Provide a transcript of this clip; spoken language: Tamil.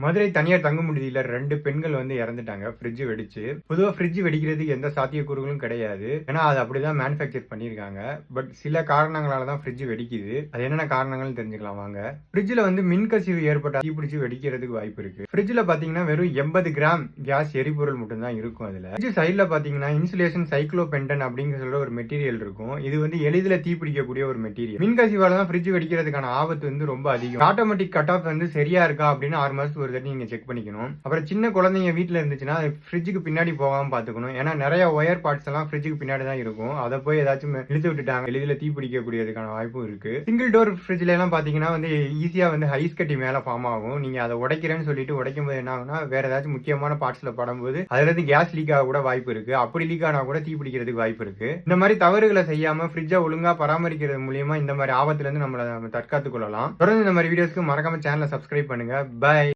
மதுரை தனியார் தங்க முடியல 2 பெண்கள் வந்து இறந்துட்டாங்க ஃப்ரிட்ஜ் வெடிச்சு. பொதுவா ஃப்ரிட்ஜ் வெடிக்கிறதுக்கு எந்த சாத்தியக்கூறுகளும் கிடையாது. ஏன்னா அது அப்படிதான் மேனுஃபேக்சர் பண்ணியிருக்காங்க. பட் சில காரணங்களால தான் ஃப்ரிட்ஜ் வெடிக்குது. அது என்னென்ன காரணங்கள்னு தெரிஞ்சுக்கலாம் வாங்க. ஃப்ரிட்ஜ்ல வந்து மின்கசிவு ஏற்பட்ட தீப்பிடிச்சு வெடிக்கிறதுக்கு வாய்ப்பு இருக்கு. ஃப்ரிட்ஜ்ல பாத்தீங்கன்னா வெறும் 80 கிராம் கேஸ் எரிபொருள் மட்டும் தான் இருக்கும் அதுல. ஃப்ரிட்ஜ் சைடுல பாத்தீங்கன்னா இன்சுலேஷன் சைக்ளோபென்டன் அப்படிங்கிற சொல்ற ஒரு மெட்டீரியல் இருக்கும். இது வந்து எளிதில் தீப்பிடிக்கக்கூடிய ஒரு மெட்டீரியல். மின்கசிவால தான் ஃப்ரிட்ஜ் வெடிக்கிறதுக்கான ஆபத்து வந்து ரொம்ப அதிகம். ஆட்டோமேட்டிக் கட் ஆஃப் வந்து சரியா இருக்கா அப்படின்னு 6 மாசத்துக்கு ஒரு தடவை நீங்க செக் பண்ணிக்கணும். அப்புறம் சின்ன குழந்தைங்க வீட்டுல இருந்துச்சுன்னா ஃப்ரிட்ஜுக்கு பின்னாடி போகாம பாத்துக்கணும். ஏன்னா நிறைய ஒயர் பார்ட்ஸ் எல்லாம் ஃப்ரிட்ஜுக்கு பின்னாடி தான் இருக்கும். அதை போய் ஏதாச்சும் இழுத்து விட்டுட்டாங்க, எளிதில் தீ பிடிக்கக்கூடியதுக்கான வாய்ப்பும் இருக்கு. சிங்கிள் டோர் ஃப்ரிட்ஜ்ல எல்லாம் பாத்தீங்கன்னா வந்து ஈஸியா வந்து ஐஸ் கட்டி மேல ஃபார்ம் ஆகும். நீங்க அதை உடைக்கிறேன்னு சொல்லிட்டு உடைக்கும் போது என்ன ஆகும்னா வேற ஏதாச்சும் முக்கியமான பார்ட்ஸ்ல படும்போது அதுல இருந்து கேஸ் லீக் ஆக கூட வாய்ப்பு இருக்கு. அப்படி லீக் ஆனா கூட தீ பிடிக்கிறதுக்கு வாய்ப்பு இருக்கு. இந்த மாதிரி தவறுகளை செய்யாம ஃப்ரிட்ஜை ஒழுங்கா பராமரிக்கிறது மூலியமா இந்த மாதிரி ஆபத்துல இருந்து நம்ம தற்காத்துக் கொள்ளலாம். தொடர்ந்து இந்த மாதிரி வீடியோஸ்க்கு மறக்காம சேனலை சப்ஸ்கிரைப் பண்ணுங்க. பை.